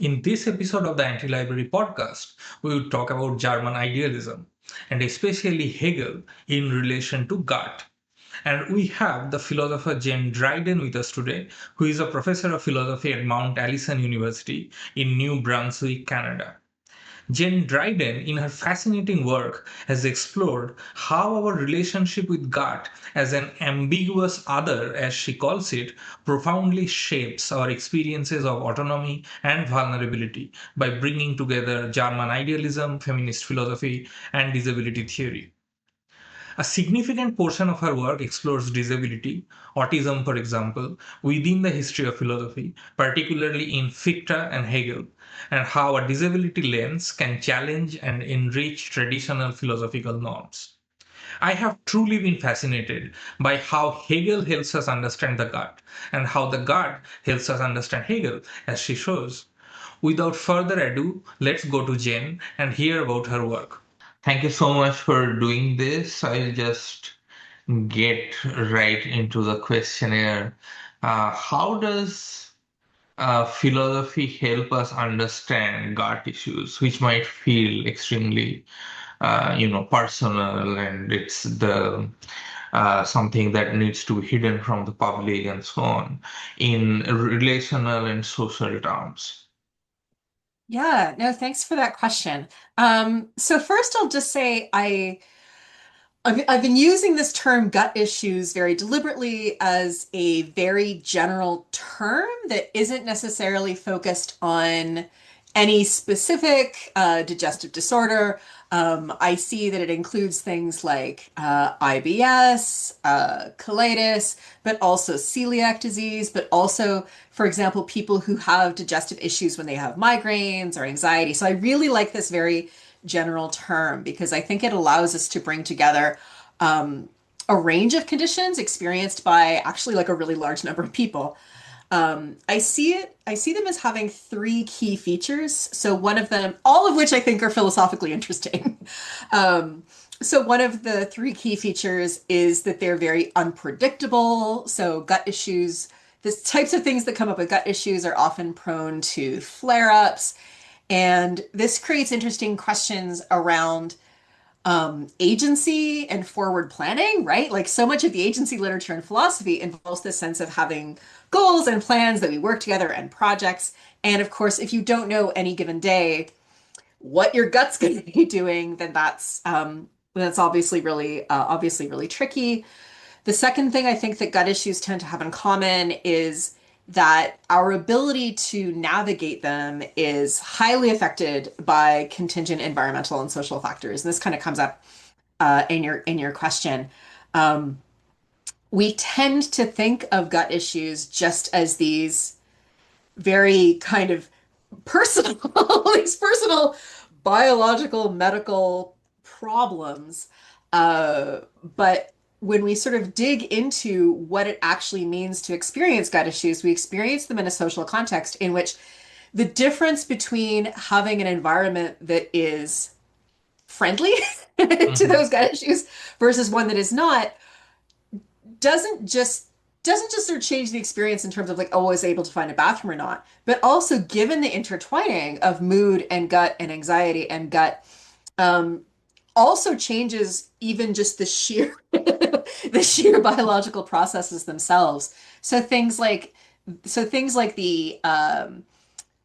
In this episode of the Anti-Library podcast, we will talk about German idealism and especially Hegel in relation to gut. And we have the philosopher Jane Dryden with us today, who is a professor of philosophy at Mount Allison University in New Brunswick, Canada. Jane Dryden, in her fascinating work, has explored how our relationship with God as an ambiguous other, as she calls it, profoundly shapes our experiences of autonomy and vulnerability by bringing together German idealism, feminist philosophy, and disability theory. A significant portion of her work explores disability, autism, for example, within the history of philosophy, particularly in Fichte and Hegel, and how a disability lens can challenge and enrich traditional philosophical norms. I have truly been fascinated by how Hegel helps us understand the gut, and how the gut helps us understand Hegel, as she shows. Without further ado, let's go to Jane and hear about her work. Thank you so much for doing this. I'll just get right into the questionnaire. How does philosophy help us understand gut issues, which might feel extremely, personal, and it's the something that needs to be hidden from the public and so on, in relational and social terms? Yeah, no, thanks for that question. So first I'll just say I've been using this term gut issues very deliberately as a very general term that isn't necessarily focused on any specific digestive disorder. I see that it includes things like IBS, colitis, but also celiac disease, but also, for example, people who have digestive issues when they have migraines or anxiety. So I really like this very general term because I think it allows us to bring together um, a range of conditions experienced by actually like a really large number of people. I see them as having three key features. So one of them, all of which I think are philosophically interesting. Um, so one of the three key features is that they're very unpredictable. So gut issues, the types of things that come up with gut issues are often prone to flare-ups. And this creates interesting questions around agency and forward planning, right? Like so much of the agency literature and philosophy involves this sense of having goals and plans that we work together and projects. And of course, if you don't know any given day what your gut's going to be doing, then that's obviously really tricky. The second thing I think that gut issues tend to have in common is that our ability to navigate them is highly affected by contingent environmental and social factors. And this kind of comes up in your question. Um, we tend to think of gut issues just as these very kind of personal, these personal biological medical problems. But when we sort of dig into what it actually means to experience gut issues, we experience them in a social context in which the difference between having an environment that is friendly to Mhm. those gut issues versus one that is not doesn't just doesn't just sort of change the experience in terms of like, oh, was able to find a bathroom or not, but also given the intertwining of mood and gut and anxiety and gut, um, also changes even just the sheer the sheer biological processes themselves. So things like the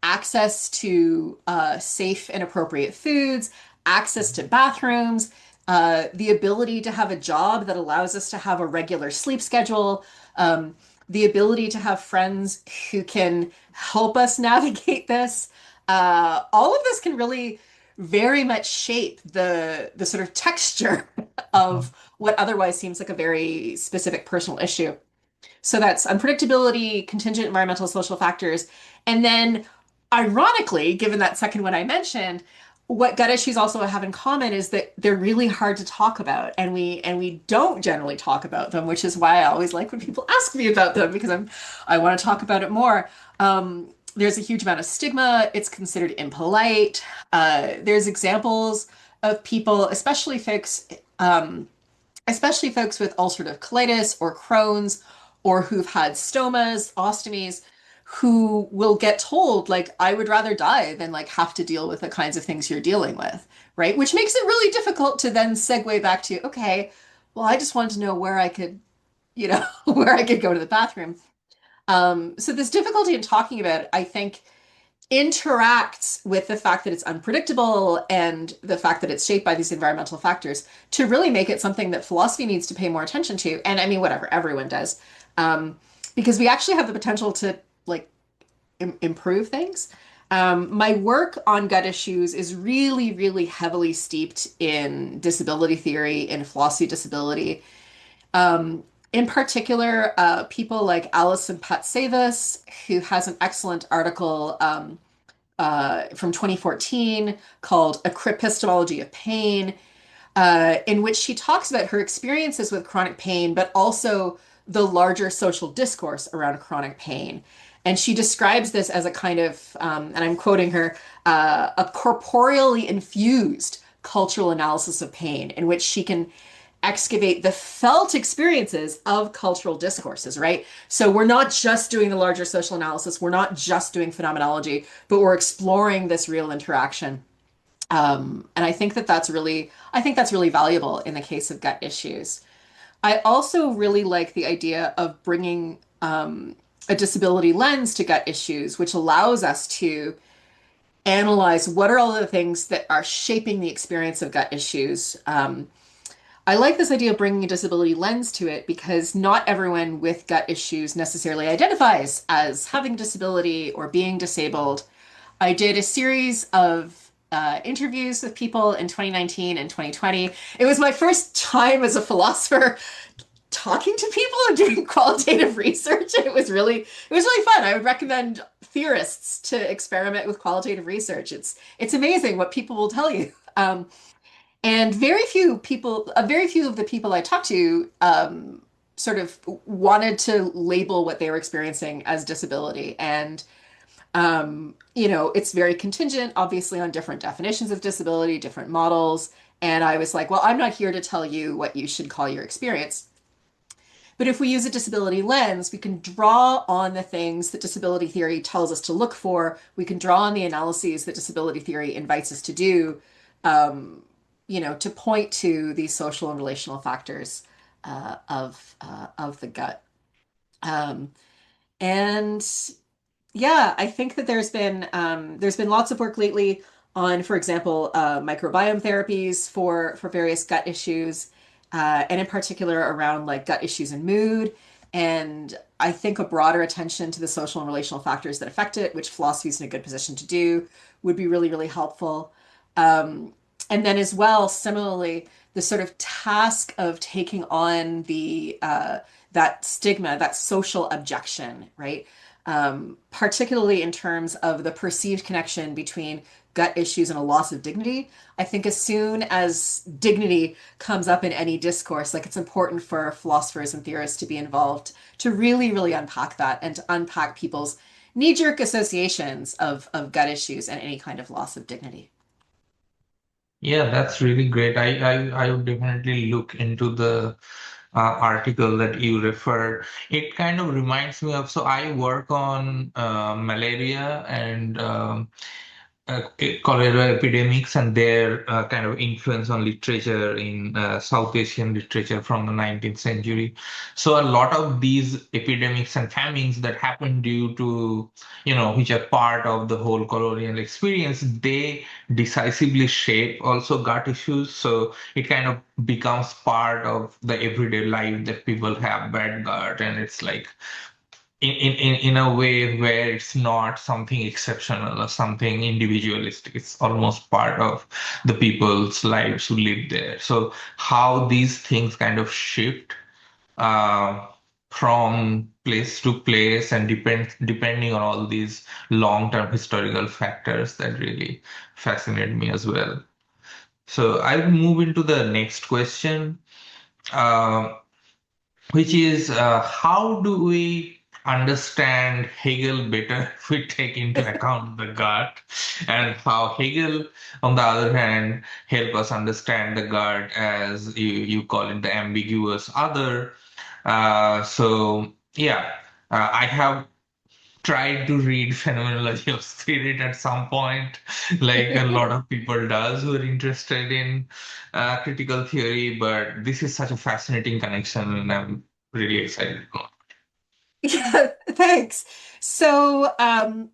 access to safe and appropriate foods, access to bathrooms, the ability to have a job that allows us to have a regular sleep schedule, the ability to have friends who can help us navigate this. All of this can really very much shape the sort of texture of what otherwise seems like a very specific personal issue. So that's unpredictability, contingent environmental social factors. And then, ironically, given that second one I mentioned, what gut issues also have in common is that they're really hard to talk about, and we don't generally talk about them, which is why I always like when people ask me about them because I want to talk about it more. There's a huge amount of stigma. It's considered impolite. There's examples of people, especially folks with ulcerative colitis or Crohn's or who've had stomas, ostomies, who will get told, like, I would rather die than like have to deal with the kinds of things you're dealing with, right? Which makes it really difficult to then segue back to, okay, well, I just wanted to know where I could, where I could go to the bathroom. So this difficulty in talking about it, I think, interacts with the fact that it's unpredictable and the fact that it's shaped by these environmental factors to really make it something that philosophy needs to pay more attention to. And I mean, whatever, everyone does. Um, because we actually have the potential to like improve things. My work on gut issues is really, really heavily steeped in disability theory, in philosophy of disability. Um, in particular, people like Alison Patsavis, who has an excellent article from 2014 called A Epistemology of Pain, in which she talks about her experiences with chronic pain, but also the larger social discourse around chronic pain. And she describes this as a kind of, and I'm quoting her, a corporeally infused cultural analysis of pain, in which she can excavate the felt experiences of cultural discourses, right? So we're not just doing the larger social analysis, we're not just doing phenomenology, but we're exploring this real interaction. And I think that's really valuable in the case of gut issues. I also really like the idea of bringing a disability lens to gut issues, which allows us to analyze what are all the things that are shaping the experience of gut issues. I like this idea of bringing a disability lens to it because not everyone with gut issues necessarily identifies as having a disability or being disabled. I did a series of interviews with people in 2019 and 2020. It was my first time as a philosopher talking to people and doing qualitative research. It was really fun. I would recommend theorists to experiment with qualitative research. It's amazing what people will tell you. And very few of the people I talked to sort of wanted to label what they were experiencing as disability. And it's very contingent, obviously, on different definitions of disability, different models. And I was like, well, I'm not here to tell you what you should call your experience. But if we use a disability lens, we can draw on the things that disability theory tells us to look for. We can draw on the analyses that disability theory invites us to do, to point to these social and relational factors of the gut. Um, and yeah, I think that there's been lots of work lately on, for example, microbiome therapies for various gut issues, and in particular around like gut issues and mood. And I think a broader attention to the social and relational factors that affect it, which philosophy is in a good position to do, would be really, really helpful. And then as well, similarly, the sort of task of taking on the that stigma, that social objection, right? Particularly in terms of the perceived connection between gut issues and a loss of dignity. I think as soon as dignity comes up in any discourse, like it's important for philosophers and theorists to be involved to really, really unpack that and to unpack people's knee-jerk associations of gut issues and any kind of loss of dignity. Yeah, that's really great. I would definitely look into the article that you referred. It kind of reminds me of, so I work on malaria and cholera epidemics and their kind of influence on literature in South Asian literature from the 19th century. So a lot of these epidemics and famines that happen due to, which are part of the whole colonial experience, they decisively shape also gut issues. So it kind of becomes part of the everyday life that people have bad gut, and it's like in a way where it's not something exceptional or something individualistic. It's almost part of the people's lives who live there. So how these things kind of shift uh, from place to place and depending on all these long-term historical factors that really fascinate me as well. So I'll move into the next question. Uh, which is how do we understand Hegel better if we take into account the gut, and how Hegel, on the other hand, help us understand the gut as you call it the ambiguous other. So yeah, I have tried to read Phenomenology of Spirit at some point, like a lot of people does who are interested in critical theory. But this is such a fascinating connection, and I'm really excited. Yeah, thanks. So, I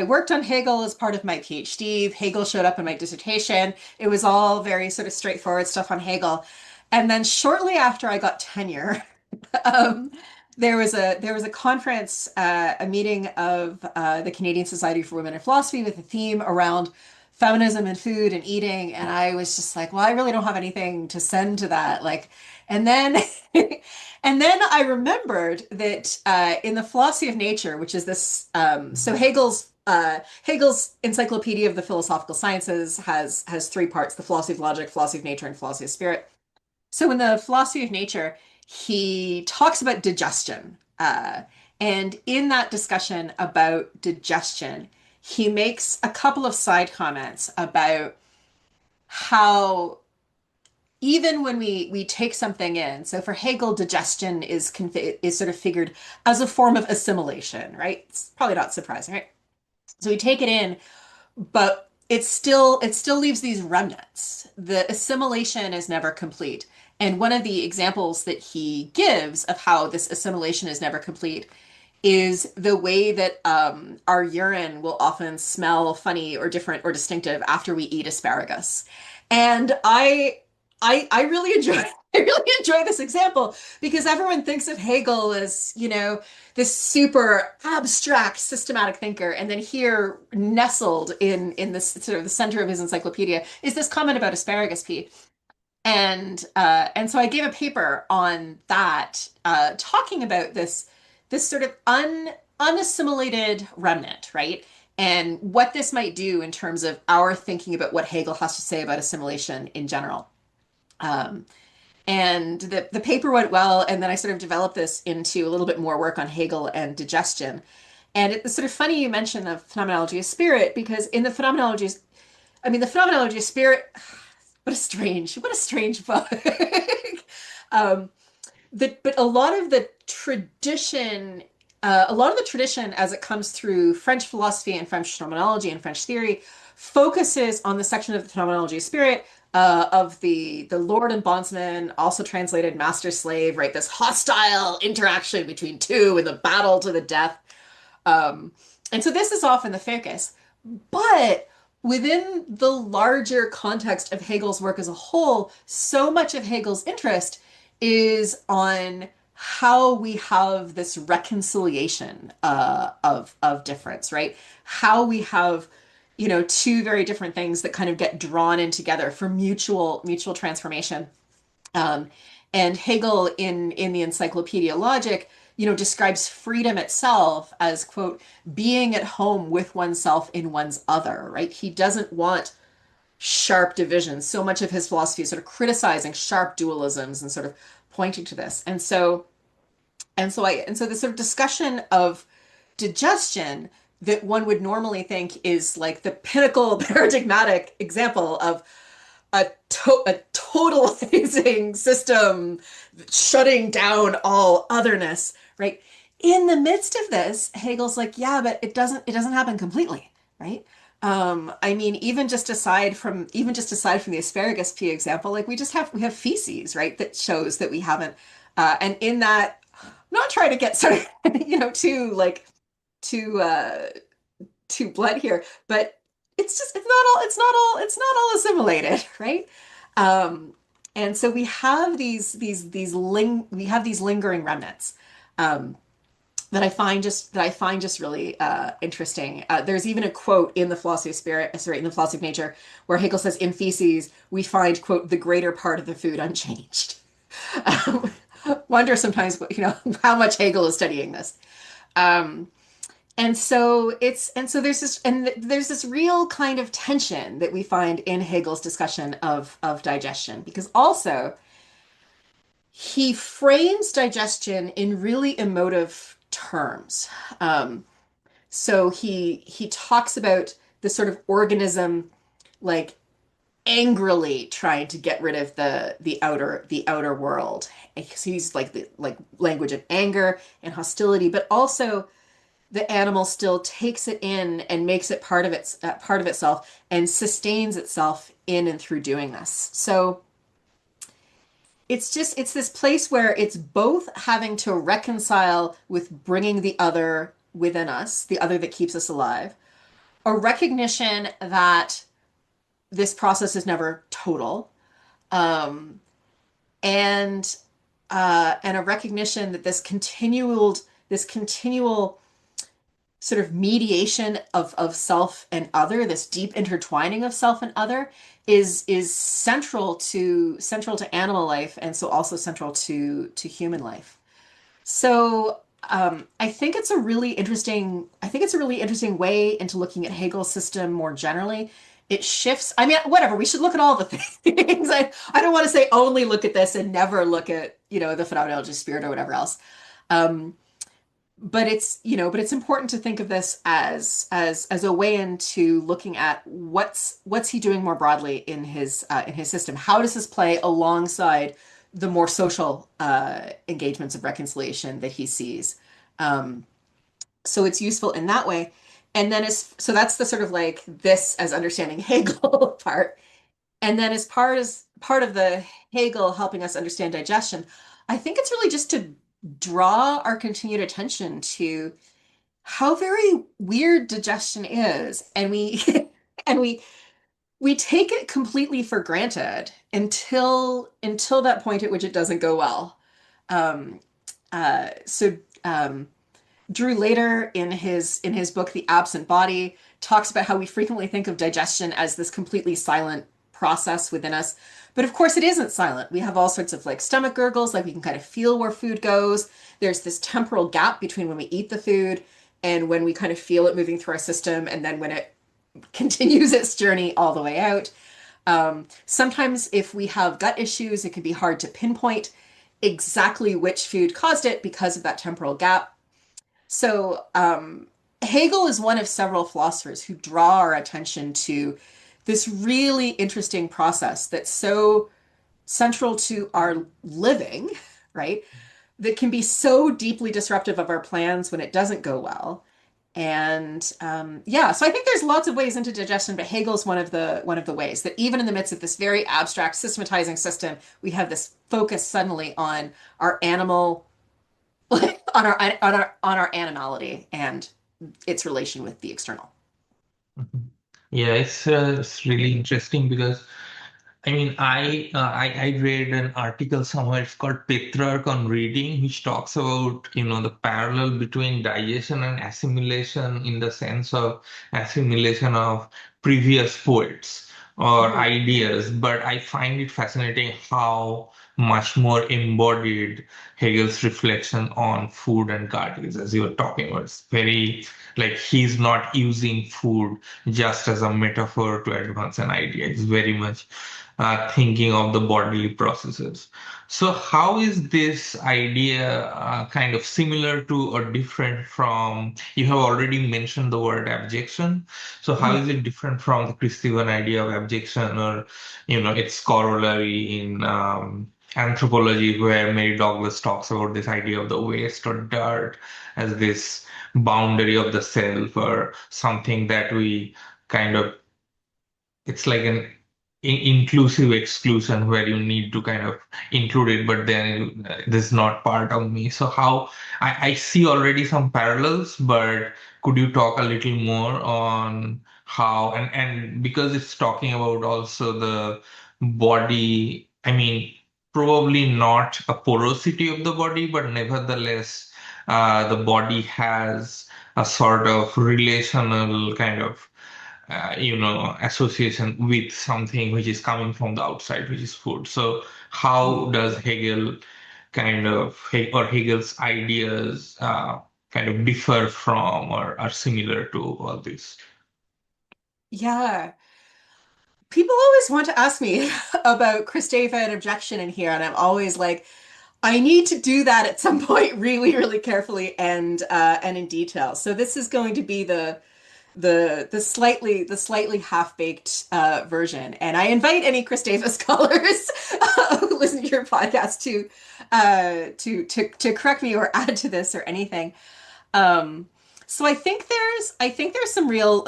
worked on Hegel as part of my PhD. Hegel showed up in my dissertation. It was all very sort of straightforward stuff on Hegel. And then shortly after I got tenure, um, there was a conference, a meeting of the Canadian Society for Women in Philosophy with a theme around feminism and food and eating, and I was just like, well, I really don't have anything to send to that. Like, and then and then I remembered that in the Philosophy of Nature, which is this, so Hegel's Encyclopedia of the Philosophical Sciences has three parts: the philosophy of logic, philosophy of nature, and philosophy of spirit. So in the philosophy of nature, he talks about digestion. And in that discussion about digestion, he makes a couple of side comments about how even when we take something in, so for Hegel, digestion is sort of figured as a form of assimilation, right? It's probably not surprising, right? So we take it in, but it still leaves these remnants. The assimilation is never complete. And one of the examples that he gives of how this assimilation is never complete is the way that our urine will often smell funny or different or distinctive after we eat asparagus. And I really enjoy I really enjoy this example because everyone thinks of Hegel as, this super abstract systematic thinker. And then here, nestled in this sort of the center of his encyclopedia, is this comment about asparagus pea. And so I gave a paper on that, talking about this sort of unassimilated remnant, right? And what this might do in terms of our thinking about what Hegel has to say about assimilation in general. Um, and the paper went well, and then I sort of developed this into a little bit more work on Hegel and digestion. And it's sort of funny you mention the phenomenology of spirit, because in the the phenomenology of spirit, what a strange book. um, but a lot of the tradition as it comes through French philosophy and French phenomenology and French theory focuses on the section of the phenomenology of spirit, of the lord and bondsman, also translated master slave, right? This hostile interaction between two in the battle to the death. Um, and so this is often the focus. But within the larger context of Hegel's work as a whole, so much of Hegel's interest is on how we have this reconciliation of difference, right? How we have, two very different things that kind of get drawn in together for mutual transformation. Um, and Hegel in the Encyclopedia Logic, describes freedom itself as, quote, being at home with oneself in one's other, right? He doesn't want sharp divisions. So much of his philosophy is sort of criticizing sharp dualisms and sort of pointing to this. And so this sort of discussion of digestion that one would normally think is like the pinnacle paradigmatic example of a totalizing system shutting down all otherness, right? In the midst of this, Hegel's like, yeah, but it doesn't happen completely, right? Even just aside from the asparagus pea example, like we have feces, right? That shows that we haven't, and in that, I'm not trying to get sort of, too too blunt here, but it's not all assimilated, right? Um, and so we have these lingering remnants, um, that I find just really interesting. There's even a quote in the philosophy of spirit, sorry, in the philosophy of nature, where Hegel says, "In feces we find, quote, the greater part of the food unchanged." Um, Wonder sometimes, how much Hegel is studying this. Um, and so there's this real kind of tension that we find in Hegel's discussion of digestion, because also he frames digestion in really emotive terms. Um, so he talks about the sort of organism, like angrily trying to get rid of the outer world. He's like the like language of anger and hostility, but also the animal still takes it in and makes it part of itself and sustains itself in and through doing this. So it's this place where it's both having to reconcile with bringing the other within us, the other that keeps us alive, a recognition that this process is never total, um, and and a recognition that this continual sort of mediation of self and other, this deep intertwining of self and other, is central to animal life, and so also central to human life. So I think it's a really interesting way into looking at Hegel's system more generally. It shifts. I mean, whatever. We should look at all the things. I don't want to say only look at this and never look at, the phenomenology of spirit or whatever else. Um, but it's important to think of this as a way into looking at what's he doing more broadly in his system. How does this play alongside the more social engagements of reconciliation that he sees? Um, so it's useful in that way. And then so that's the sort of like this as understanding Hegel part. And then as part of the Hegel helping us understand digestion, I think it's really just to draw our continued attention to how very weird digestion is. And we and we take it completely for granted until that point at which it doesn't go well. Um, so Drew later in his book The Absent Body talks about how we frequently think of digestion as this completely silent process within us. But of course it isn't silent. We have all sorts of like stomach gurgles, like we can kind of feel where food goes. There's this temporal gap between when we eat the food and when we kind of feel it moving through our system and then when it continues its journey all the way out. Sometimes if we have gut issues, it can be hard to pinpoint exactly which food caused it because of that temporal gap. So Hegel is one of several philosophers who draw our attention to this really interesting process that's so central to our living, right? That can be so deeply disruptive of our plans when it doesn't go well. And yeah, so I think there's lots of ways into digestion, but Hegel's one of the ways that even in the midst of this very abstract systematizing system, we have this focus suddenly on our animal, on our animality and its relation with the external. Mhm. Yeah, it's really interesting because I mean, I read an article somewhere. It's called Petrarch on Reading, which talks about the parallel between digestion and assimilation in the sense of assimilation of previous poets or Mhm. ideas. But I find it fascinating how much more embodied Hegel's reflection on food and gut is, as you were talking about. It's very like he's not using food just as a metaphor to advance an idea. It's very much thinking of the bodily processes. So, how is this idea kind of similar to or different from? You have already mentioned the word abjection. So, how Mhm. is it different from the Kristevan idea of abjection or, its corollary in anthropology, where Mary Douglas talks about this idea of the waste or dirt as this boundary of the self or something that we kind of it's like an inclusive exclusion where you need to kind of include it, but then this is not part of me. So how I see already some parallels, but could you talk a little more on how and because it's talking about also the body, I mean, probably not a porosity of the body, but nevertheless, the body has a sort of relational kind of association with something which is coming from the outside, which is food. So how does Hegel or Hegel's ideas kind of differ from or are similar to all this? Yeah. People always want to ask me about Kristeva and objection in here, and I'm always like, I need to do that at some point really, really carefully and in detail. So this is going to be the slightly half-baked version. And I invite any Kristeva scholars who listen to your podcast to correct me or add to this or anything. Um, so I think there's some real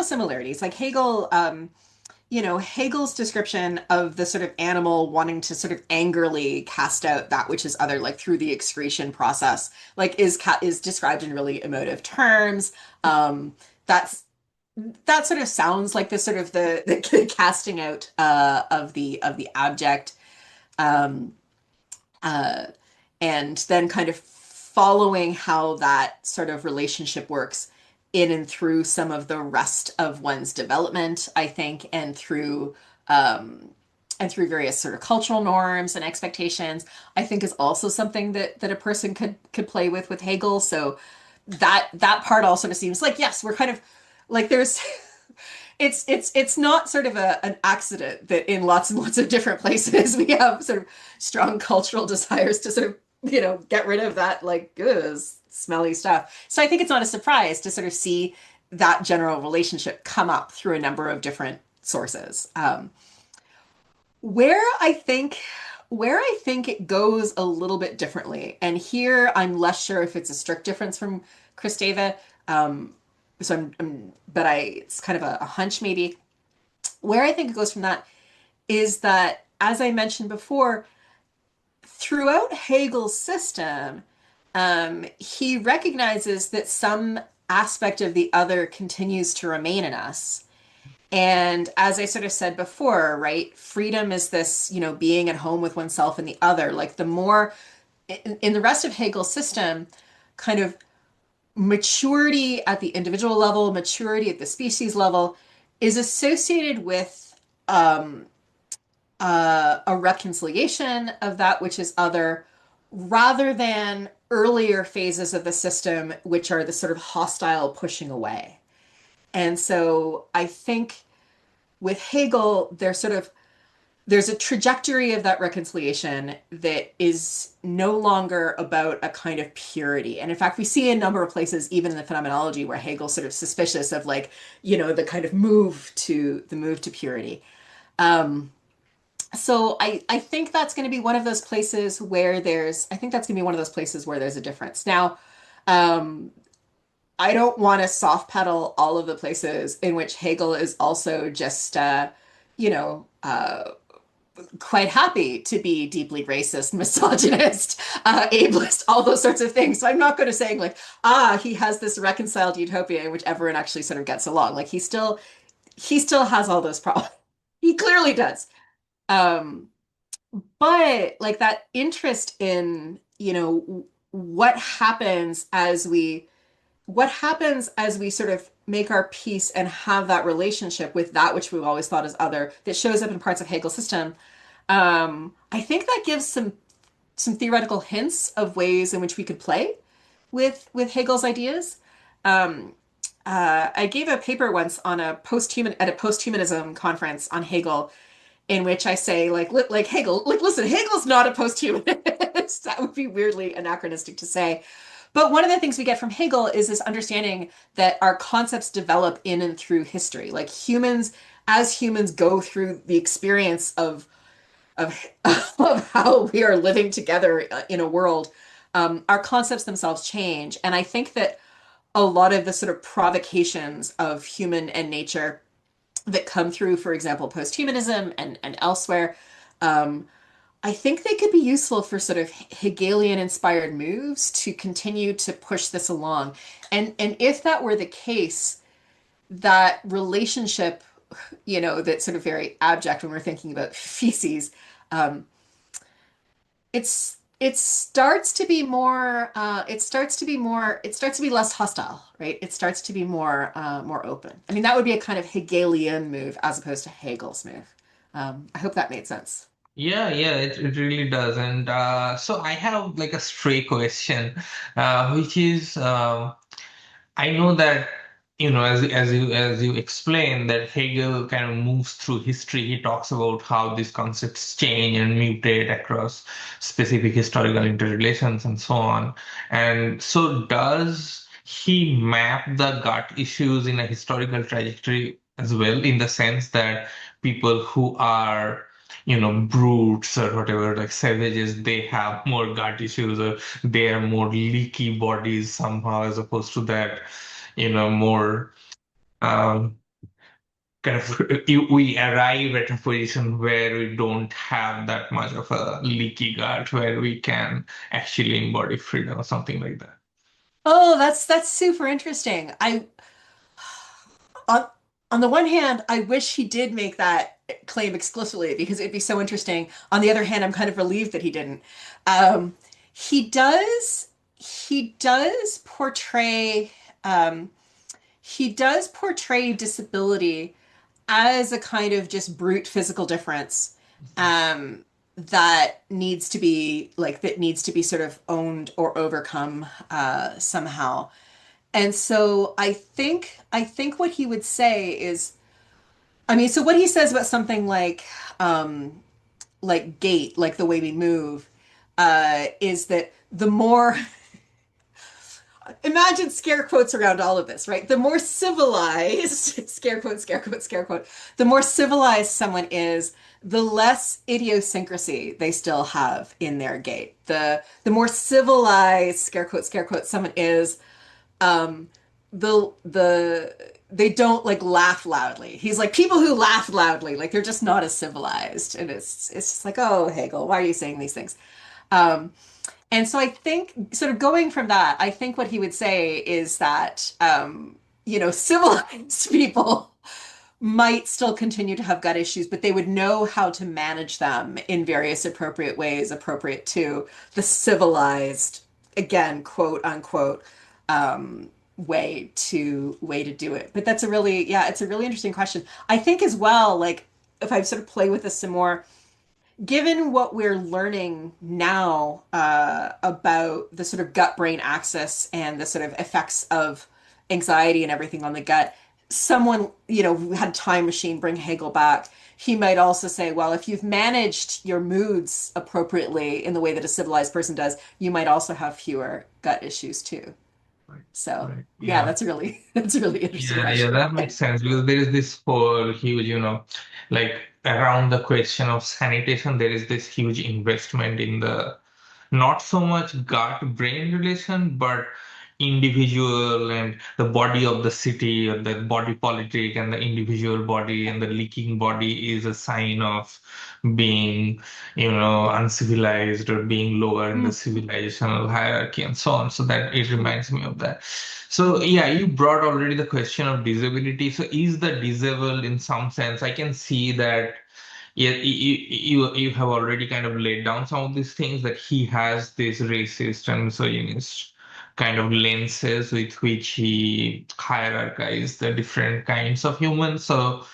similarities. Like Hegel's description of the sort of animal wanting to sort of angrily cast out that which is other, like through the excretion process, like is described in really emotive terms. That's that sort of sounds like the sort of the casting out of the abject, um, uh, and then kind of following how that sort of relationship works in and through some of the rest of one's development, I think, um, and through various sort of cultural norms and expectations, I think is also something that a person could play with Hegel. So that part all sort of seems like, yes, we're kind of like there's it's not sort of an accident that in lots and lots of different places we have sort of strong cultural desires to sort of get rid of that like ugh, smelly stuff. So I think it's not a surprise to sort of see that general relationship come up through a number of different sources. Where I think where I think it goes a little bit differently, and here I'm less sure if it's a strict difference from Kristeva. But it's kind of a hunch maybe. Where I think it goes from that is that, as I mentioned before, throughout Hegel's system, he recognizes that some aspect of the other continues to remain in us. And as I sort of said before, right, freedom is this, being at home with oneself and the other. Like the more in the rest of Hegel's system, kind of maturity at the individual level, maturity at the species level is associated with um, a reconciliation of that which is other rather than earlier phases of the system, which are the sort of hostile pushing away. And so I think with Hegel, there's a trajectory of that reconciliation that is no longer about a kind of purity. And in fact, we see a number of places, even in the phenomenology, where Hegel's sort of suspicious of like, the kind of move to purity. Um, so I think that's going to be one of those places where I think that's going to be one of those places where there's a difference. Now, um, I don't want to soft pedal all of the places in which Hegel is also just, you know, uh, quite happy to be deeply racist, misogynist, ableist, all those sorts of things. So I'm not going to say like, he has this reconciled utopia in which everyone actually sort of gets along. Like he still has all those problems. He clearly does. Um, but like that interest in, what happens as we sort of make our peace and have that relationship with that which we've always thought is other that shows up in parts of Hegel's system. I think that gives some theoretical hints of ways in which we could play with Hegel's ideas. Um, I gave a paper once on a posthumanism conference on Hegel, in which I say like Hegel, like listen, Hegel's not a posthumanist. That would be weirdly anachronistic to say. But one of the things we get from Hegel is this understanding that our concepts develop in and through history. Like as humans go through the experience of of how we are living together in a world, our concepts themselves change. And I think that a lot of the sort of provocations of human and nature that come through, for example, posthumanism and elsewhere, um, I think they could be useful for sort of Hegelian inspired moves to continue to push this along. And if that were the case, that relationship, that's sort of very abject when we're thinking about feces, um, it starts to be less hostile, right? It starts to be more open. I mean, that would be a kind of Hegelian move as opposed to Hegel's move. I hope that made sense. Yeah, yeah, it really does. And so I have like a stray question, which is I know that as you explain that Hegel kind of moves through history. He talks about how these concepts change and mutate across specific historical interrelations and so on. And so does he mapped the gut issues in a historical trajectory as well, in the sense that people who are, brutes or whatever, like savages, they have more gut issues, or they are more leaky bodies somehow, as opposed to that, more um, kind of we arrive at a position where we don't have that much of a leaky gut, where we can actually embody freedom or something like that. Oh, that's super interesting. On on the one hand, I wish he did make that claim explicitly because it'd be so interesting. On the other hand, I'm kind of relieved that he didn't. Um, he does portray um, he does portray disability as a kind of just brute physical difference um, that needs to be sort of owned or overcome somehow. And so I think what he would say is, I mean, so what he says about something like gait, like the way we move, is that the more imagine scare quotes around all of this, right? The more civilized, scare quote, scare quote, scare quote, the more civilized someone is, the less idiosyncrasy they still have in their gait. The more civilized, scare quote, someone is, um, the they don't like laugh loudly. He's like people who laugh loudly, like they're just not as civilized. And it's just like, oh, Hegel, why are you saying these things? Um, and so I think, sort of going from that, I think what he would say is that, civilized people might still continue to have gut issues, but they would know how to manage them in various appropriate ways, appropriate to the civilized, again, quote unquote, way to do it. But that's a really, yeah, it's a really interesting question. I think as well, like if I sort of play with this some more, given what we're learning now about the sort of gut brain axis and the sort of effects of anxiety and everything on the gut, someone, who had Time Machine bring Hegel back, he might also say, well, if you've managed your moods appropriately in the way that a civilized person does, you might also have fewer gut issues too. Right. So, Right. yeah, Yeah. that's a really interesting Yeah, yeah, question. that makes sense because there is this whole huge, like around the question of sanitation, there is this huge investment in the not so much gut-brain relation, but individual and the body of the city, or the body politic, and the individual body and the leaking body is a sign of being, uncivilized or being lower in the Mm. civilizational hierarchy and so on. So that it reminds me of that. So yeah, you brought already the question of disability. So is the disabled in some sense? I can see that. Yeah, you have already kind of laid down some of these things that he has this racist and misogynist kind of lenses with which he hierarchizes the different kinds of humans. So,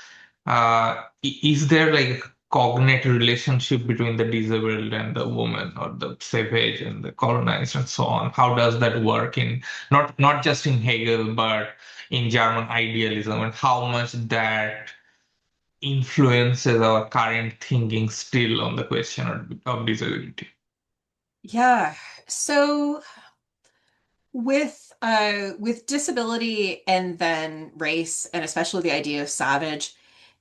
is there like a cognate relationship between the disabled and the woman, or the savage and the colonized and so on? How does that work in not just in Hegel, but in German idealism, and how much that influences our current thinking still on the question of disability? Yeah. So with disability and then race, and especially the idea of savage,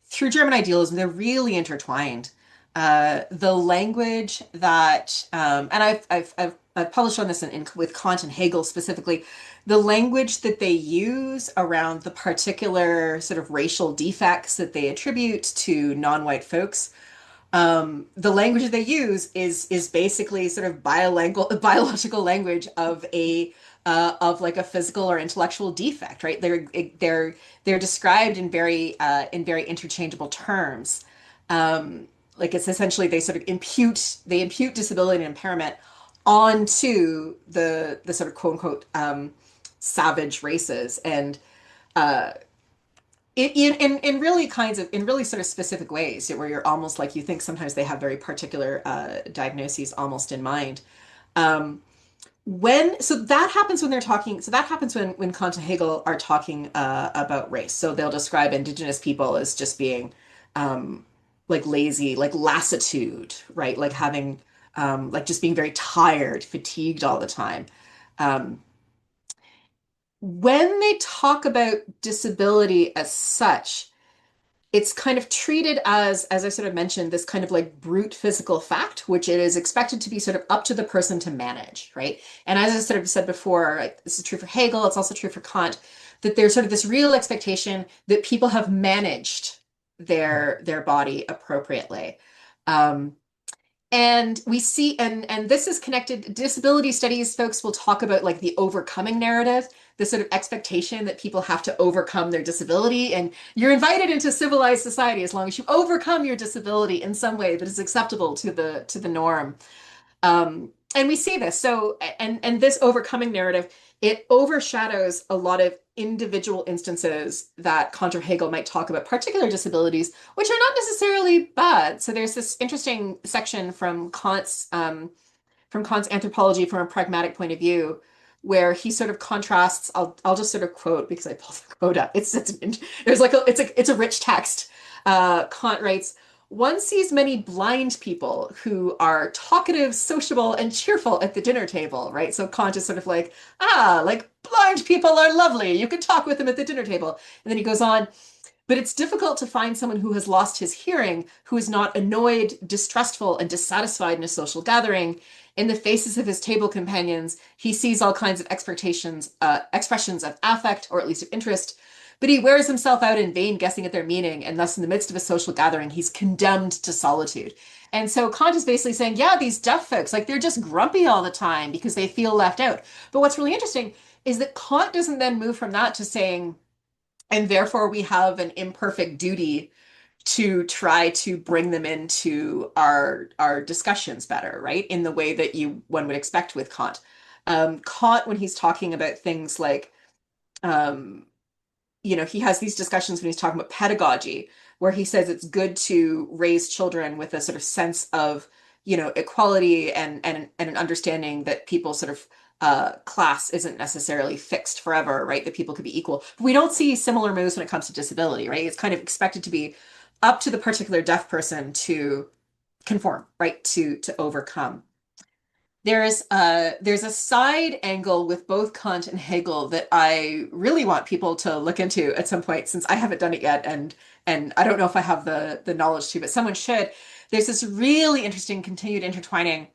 through German idealism, they're really intertwined. The language that and I've published on this with Kant and Hegel specifically, the language that they use around the particular sort of racial defects that they attribute to non-white folks, the language they use is basically sort of biological language of like a physical or intellectual defect, right? They're described in very interchangeable terms. Like it's essentially they impute disability and impairment onto the sort of quote unquote savage races, and in really in really sort of specific ways where you're almost like, you think sometimes they have very particular diagnoses almost in mind. Um, when so that happens when they're talking. So that happens when Kant and Hegel are talking about race. So they'll describe indigenous people as just being like lazy, like lassitude, right? Like having like just being very tired, fatigued all the time. Um, when they talk about disability as such, it's kind of treated as I sort of mentioned, this kind of like brute physical fact, which it is expected to be sort of up to the person to manage, right? And as I sort of said before, like, this is true for Hegel, it's also true for Kant, that there's sort of this real expectation that people have managed their body appropriately. Um, and we see, and this is connected, disability studies folks will talk about like the overcoming narrative, the sort of expectation that people have to overcome their disability. And you're invited into civilized society as long as you overcome your disability in some way that is acceptable to the norm. And we see this. So, and this overcoming narrative, it overshadows a lot of individual instances that Kant or Hegel might talk about particular disabilities, which are not necessarily bad. So there's this interesting section from Kant's Anthropology from a pragmatic point of view, where he sort of contrasts. I'll just sort of quote because I pulled the quote up. There's like it's a rich text. Kant writes, one sees many blind people who are talkative, sociable, and cheerful at the dinner table, right? So Kant is sort of like, like blind people are lovely. You can talk with them at the dinner table. And then he goes on, but it's difficult to find someone who has lost his hearing, who is not annoyed, distrustful, and dissatisfied in a social gathering. In the faces of his table companions, he sees all kinds of expressions of affect, or at least of interest, but he wears himself out in vain guessing at their meaning, and thus in the midst of a social gathering, he's condemned to solitude. And so Kant is basically saying, yeah, these deaf folks, like they're just grumpy all the time because they feel left out. But what's really interesting is that Kant doesn't then move from that to saying, and therefore we have an imperfect duty to try to bring them into our discussions better, right? In the way that one would expect with Kant. Kant, when he's talking about things like, um, he has these discussions when he's talking about pedagogy, where he says it's good to raise children with a sort of sense of, equality and an understanding that people sort of class isn't necessarily fixed forever, right? That people could be equal. But we don't see similar moves when it comes to disability, right? It's kind of expected to be up to the particular deaf person to conform, right? To overcome. There's a side angle with both Kant and Hegel that I really want people to look into at some point, since I haven't done it yet, and I don't know if I have the knowledge to, but someone should. There's this really interesting continued intertwining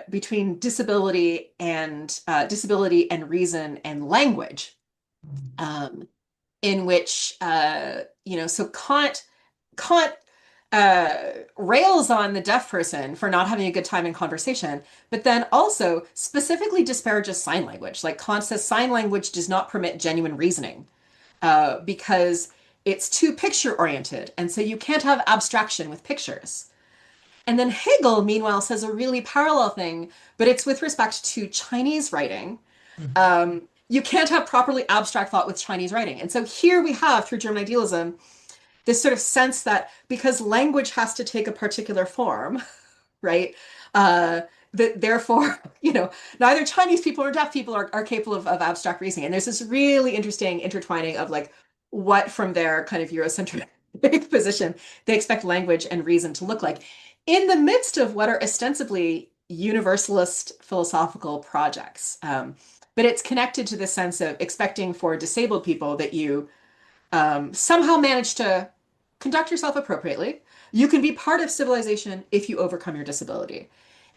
between disability and reason and language, um, in which so Kant rails on the deaf person for not having a good time in conversation, but then also specifically disparages sign language. Like Kant says, sign language does not permit genuine reasoning because it's too picture oriented, and so you can't have abstraction with pictures. And then Hegel, meanwhile, says a really parallel thing, but it's with respect to Chinese writing. You can't have properly abstract thought with Chinese writing. And so here we have, through German idealism, this sort of sense that because language has to take a particular form, right? That therefore, neither Chinese people or deaf people are capable of abstract reasoning. And there's this really interesting intertwining of like what from their kind of Eurocentric position they expect language and reason to look like in the midst of what are ostensibly universalist philosophical projects. But it's connected to the sense of expecting for disabled people that you somehow manage to conduct yourself appropriately. You can be part of civilization if you overcome your disability.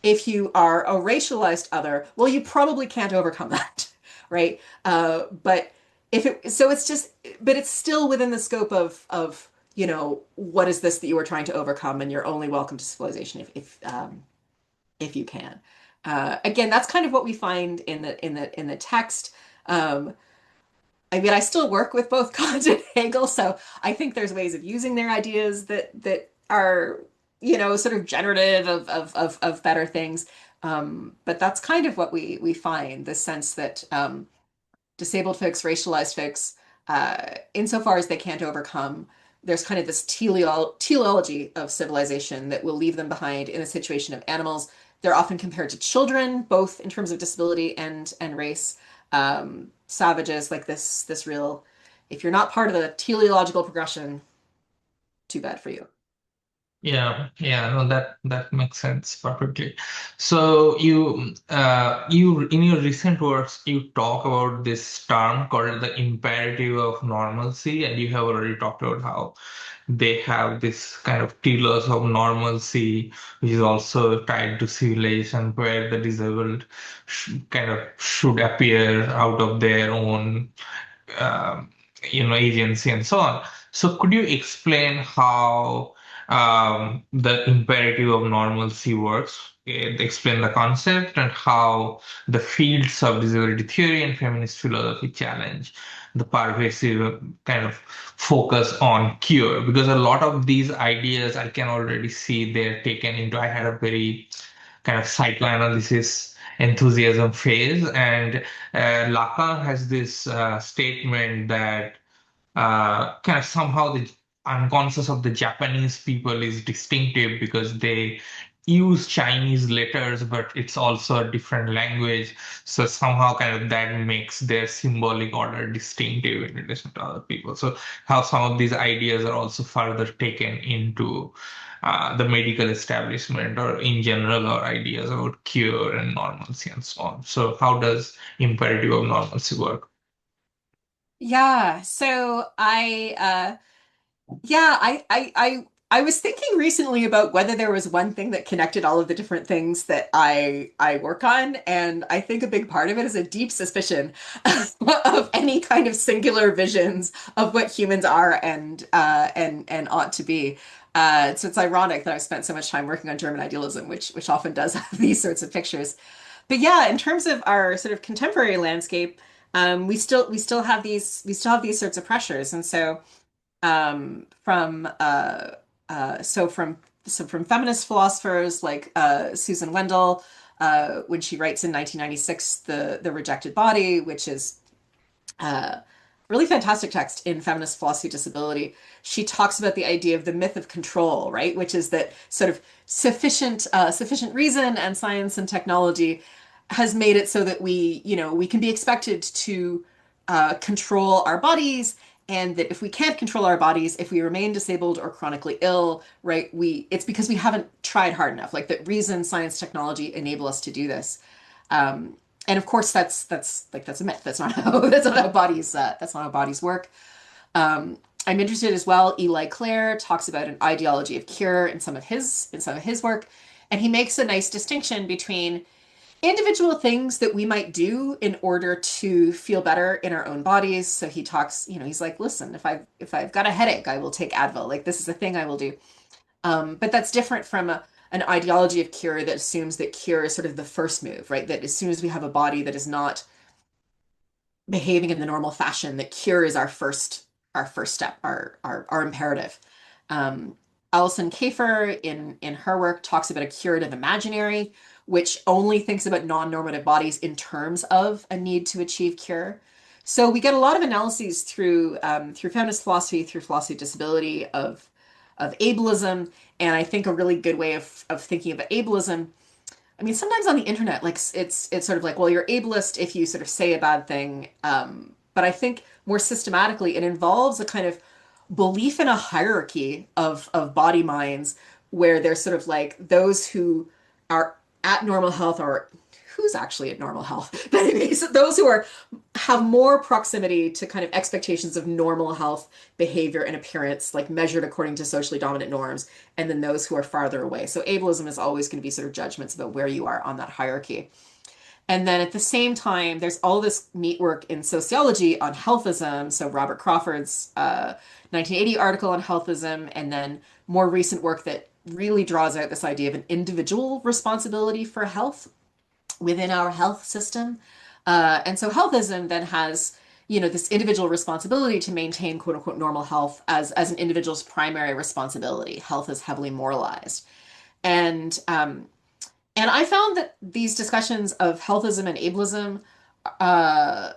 If you are a racialized other, well, you probably can't overcome that, right? But but it's still within the scope of what is this that you are trying to overcome, and you're only welcome to civilization if you can. Again, that's kind of what we find in the text. Um, I mean, I still work with both Kant and Hegel, so I think there's ways of using their ideas that are, sort of generative of better things. But that's kind of what we find, the sense that disabled folks, racialized folks, insofar as they can't overcome, there's kind of this teleology of civilization that will leave them behind in a situation of animals. They're often compared to children, both in terms of disability and race. Savages, like this real, if you're not part of the teleological progression, too bad for you. Yeah, no, that makes sense perfectly. So you in your recent works you talk about this term called the imperative of normalcy, and you have already talked about how they have this kind of telos of normalcy, which is also tied to civilization, where the disabled kind of should appear out of their own um, agency and so on. So could you explain how the imperative of normalcy works? Explain the concept and how the fields of disability theory and feminist philosophy challenge the pervasive kind of focus on cure, because a lot of these ideas I can already see they're taken into. I had a very kind of psychoanalysis enthusiasm phase, and Lacan has this statement that kind of somehow the unconscious of the Japanese people is distinctive because they use Chinese letters, but it's also a different language. So somehow kind of that makes their symbolic order distinctive in relation to other people. So how some of these ideas are also further taken into the medical establishment or in general, or ideas about cure and normalcy and so on. So how does imperative of normalcy work? Yeah, so I was thinking recently about whether there was one thing that connected all of the different things that I work on, and I think a big part of it is a deep suspicion of any kind of singular visions of what humans are and ought to be. So it's ironic that I've spent so much time working on German idealism, which often does have these sorts of pictures. But yeah, in terms of our sort of contemporary landscape, we still have these sorts of pressures, and so from so from feminist philosophers like Susan Wendell, when she writes in 1996 the Rejected Body, which is a really fantastic text in feminist philosophy of disability. She talks about the idea of the myth of control, right? Which is that sort of sufficient reason and science and technology has made it so that we can be expected to control our bodies, and that if we can't control our bodies, if we remain disabled or chronically ill, right, it's because we haven't tried hard enough. Like that reason, science, technology enable us to do this. Um, and of course, that's a myth. That's not how bodies work. I'm interested as well. Eli Clare talks about an ideology of cure in some of his work, and he makes a nice distinction between individual things that we might do in order to feel better in our own bodies. So he talks, he's like, listen, if I've got a headache, I will take Advil. Like this is a thing I will do. But that's different from an ideology of cure that assumes that cure is sort of the first move, right? That as soon as we have a body that is not behaving in the normal fashion, that cure is our first step, our imperative. Um, Alison Kafer in her work talks about a curative imaginary, which only thinks about non-normative bodies in terms of a need to achieve cure. So we get a lot of analyses through feminist philosophy, through philosophy of disability, of ableism, and I think a really good way of thinking about ableism. I mean, sometimes on the internet, like it's sort of like, well, you're ableist if you sort of say a bad thing. But I think more systematically, it involves a kind of belief in a hierarchy of body minds where there's sort of like those who are at normal health, or who's actually at normal health. But anyways, those who are have more proximity to kind of expectations of normal health behavior and appearance, like measured according to socially dominant norms, and then those who are farther away. So ableism is always going to be sort of judgments about where you are on that hierarchy. And then at the same time, there's all this neat work in sociology on healthism. So Robert Crawford's 1980 article on healthism, and then more recent work that really draws out this idea of an individual responsibility for health within our health system. And so healthism then has, this individual responsibility to maintain quote unquote normal health as an individual's primary responsibility. Health is heavily moralized. And and I found that these discussions of healthism and ableism uh,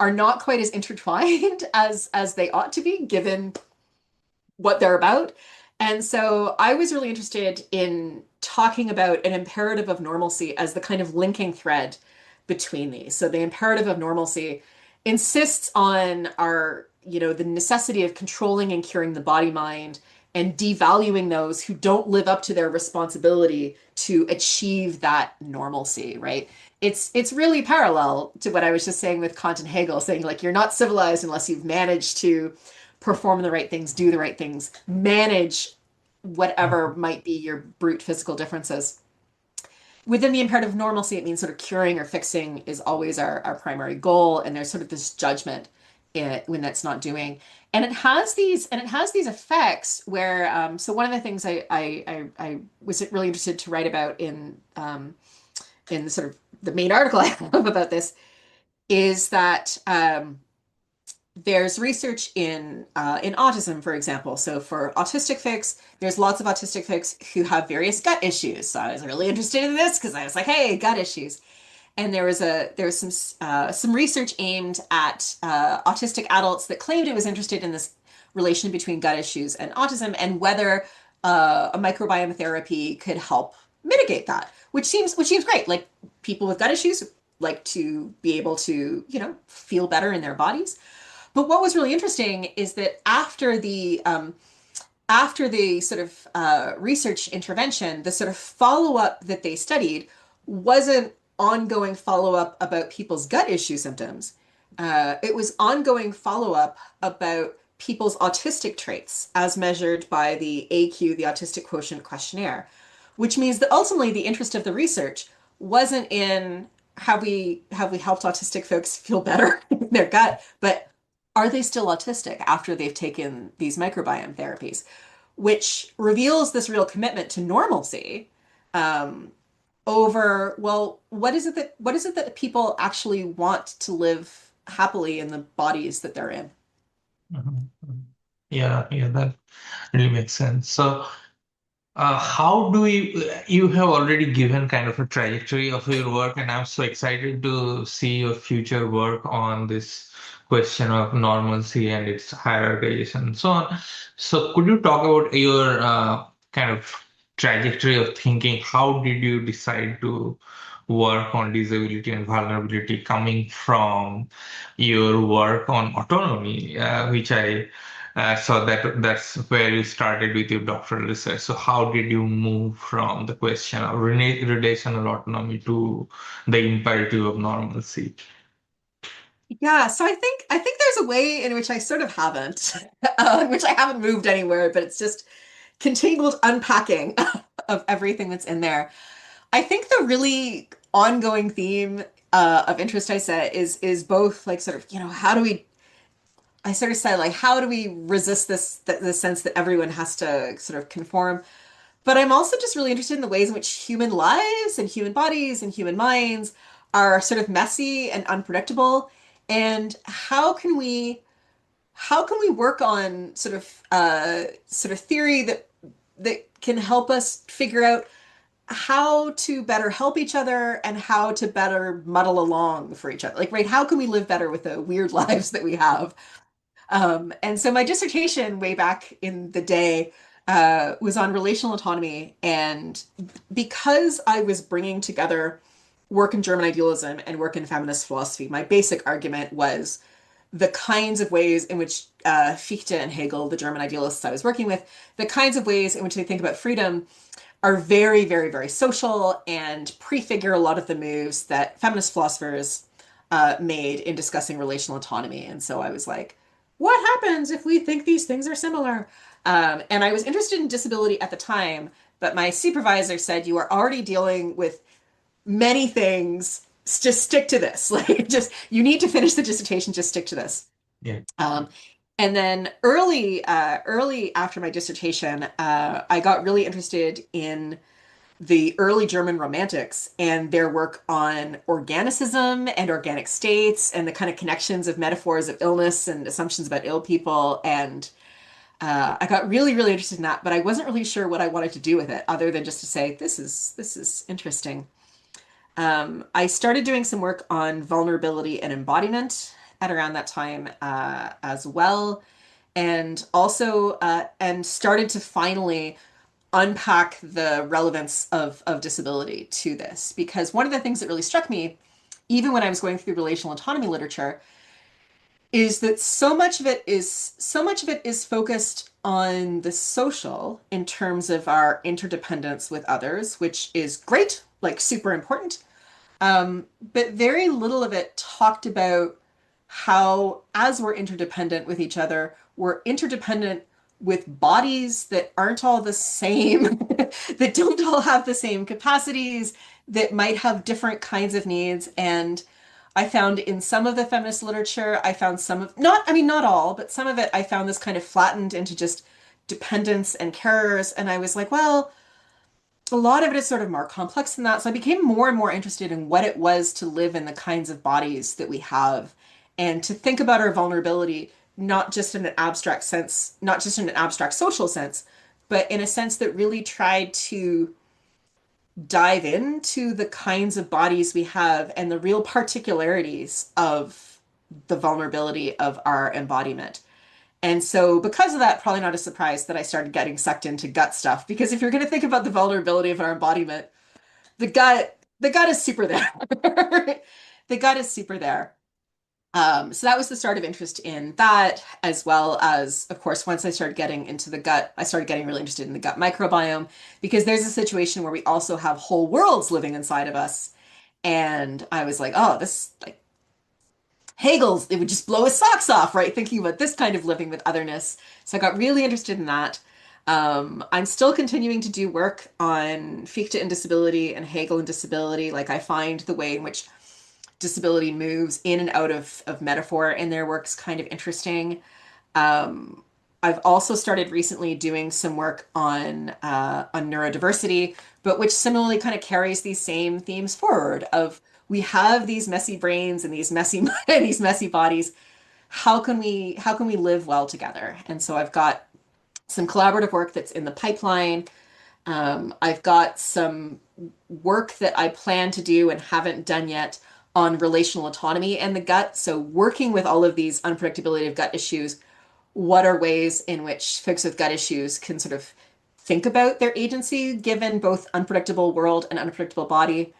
are not quite as intertwined as they ought to be, given what they're about. And so I was really interested in talking about an imperative of normalcy as the kind of linking thread between these. So the imperative of normalcy insists on the necessity of controlling and curing the body mind and devaluing those who don't live up to their responsibility to achieve that normalcy, right? It's really parallel to what I was just saying with Kant and Hegel, saying like you're not civilized unless you've managed to perform the right things, do the right things, manage whatever might be your brute physical differences. Within the imperative of normalcy, it means sort of curing or fixing is always our primary goal, and there's sort of this judgment when that's not doing. And it has these effects where so one of the things I was really interested to write about in sort of the main article I have about this is that there's research in autism, for example. So for autistic folks, there's lots of autistic folks who have various gut issues. So I was really interested in this because I was like, hey, gut issues. And there was some research aimed at autistic adults that claimed it was interested in this relation between gut issues and autism and whether a microbiome therapy could help mitigate that, which seems great. Like people with gut issues like to be able to, feel better in their bodies. But what was really interesting is that after the sort of research intervention, the sort of follow up that they studied wasn't ongoing follow up about people's gut issue symptoms. It was ongoing follow up about people's autistic traits as measured by the AQ, the Autistic Quotient Questionnaire, which means that ultimately the interest of the research wasn't in have we helped autistic folks feel better in their gut, but are they still autistic after they've taken these microbiome therapies, which reveals this real commitment to normalcy um, over, well, what is it that people actually want to live happily in the bodies that they're in? Mhm, mhm. Yeah, yeah, that really makes sense. So, how do you have already given kind of a trajectory of your work, and I'm so excited to see your future work on this question of normalcy and its hierarchization and so on. So, could you talk about your kind of trajectory of thinking? How did you decide to work on disability and vulnerability coming from your work on autonomy, which I so that's where you started with your doctoral research. So how did you move from the question of relational autonomy to the imperative of normalcy? Yeah, so I think there's a way in which I sort of haven't, in which I haven't moved anywhere, but it's just continual unpacking of everything that's in there. I think the really ongoing theme of interest I said is both like sort of, how do we I sort of said like how do we resist the sense that everyone has to sort of conform. But I'm also just really interested in the ways in which human lives and human bodies and human minds are sort of messy and unpredictable. And how can we work on sort of theory that can help us figure out how to better help each other and how to better muddle along for each other. Like, right, how can we live better with the weird lives that we have? And so my dissertation way back in the day was on relational autonomy. And because I was bringing together work in German idealism and work in feminist philosophy, my basic argument was the kinds of ways in which Fichte and Hegel, the German idealists I was working with, the kinds of ways in which they think about freedom are very, very, very social and prefigure a lot of the moves that feminist philosophers made in discussing relational autonomy. And so I was like, what happens if we think these things are similar? And I was interested in disability at the time, but my supervisor said, you are already dealing with many things. Just stick to this. Like, just you need to finish the dissertation. Just stick to this. Yeah. Um, and then early after my dissertation, I got really interested in the early German Romantics and their work on organicism and organic states and the kind of connections of metaphors of illness and assumptions about ill people. And I got really, really interested in that, but I wasn't really sure what I wanted to do with it, other than just to say, this is interesting. I started doing some work on vulnerability and embodiment at around that time as well, and also and started to finally unpack the relevance of disability to this. Because one of the things that really struck me, even when I was going through relational autonomy literature, is that so much of it is focused on the social in terms of our interdependence with others, which is great, like super important. But very little of it talked about how, as we're interdependent with each other, we're interdependent with bodies that aren't all the same, that don't all have the same capacities, that might have different kinds of needs. And I found in some of the feminist literature, I found some of, not, I mean, not all, but some of it, I found this kind of flattened into just dependence and carers. And I was like, well, a lot of it is sort of more complex than that. So I became more and more interested in what it was to live in the kinds of bodies that we have and to think about our vulnerability, not just in an abstract sense, not just in an abstract social sense, but in a sense that really tried to dive into the kinds of bodies we have and the real particularities of the vulnerability of our embodiment. And so, because of that, probably not a surprise that I started getting sucked into gut stuff. Because if you're going to think about the vulnerability of our embodiment, the gut is super there. The gut is super there. So that was the start of interest in that, as well as, of course, once I started getting into the gut, I started getting really interested in the gut microbiome because there's a situation where we also have whole worlds living inside of us. And I was like, oh, this like Hegel's, it would just blow his socks off, right? Thinking about this kind of living with otherness. So I got really interested in that. I'm still continuing to do work on Fichte and disability and Hegel and disability. Like I find the way in which disability moves in and out of metaphor in their works kind of interesting. Um, I've also started recently doing some work on neurodiversity, but which similarly kind of carries these same themes forward of we have these messy brains and these messy these messy bodies. How can we live well together? And so I've got some collaborative work that's in the pipeline. I've got some work that I plan to do and haven't done yet on relational autonomy and the gut. So working with all of these unpredictability of gut issues, what are ways in which folks with gut issues can sort of think about their agency given both unpredictable world and unpredictable body?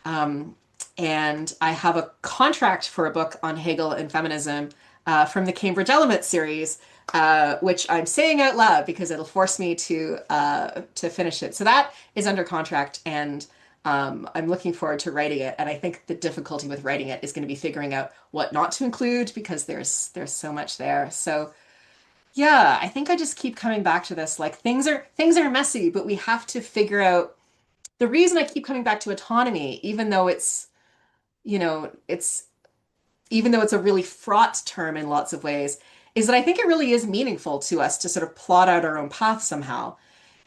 Um, and I have a contract for a book on Hegel and feminism from the Cambridge Element series, which I'm saying out loud because it'll force me to finish it. So that is under contract, and I'm looking forward to writing it. And I think the difficulty with writing it is going to be figuring out what not to include because there's so much there. So yeah, I think I just keep coming back to this. Like things are messy, but we have to figure out the reason I keep coming back to autonomy, you know, it's even though it's a really fraught term in lots of ways, is that I think it really is meaningful to us to sort of plot out our own path somehow.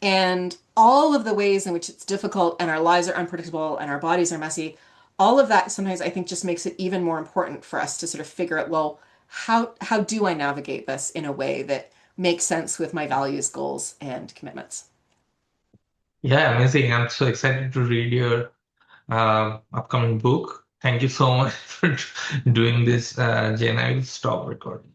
And all of the ways in which it's difficult and our lives are unpredictable and our bodies are messy, all of that sometimes I think just makes it even more important for us to sort of figure out, well, how do I navigate this in a way that makes sense with my values, goals, and commitments? Yeah, amazing. I'm so excited to read your upcoming book. Thank you so much for doing this, Jane. I will stop recording.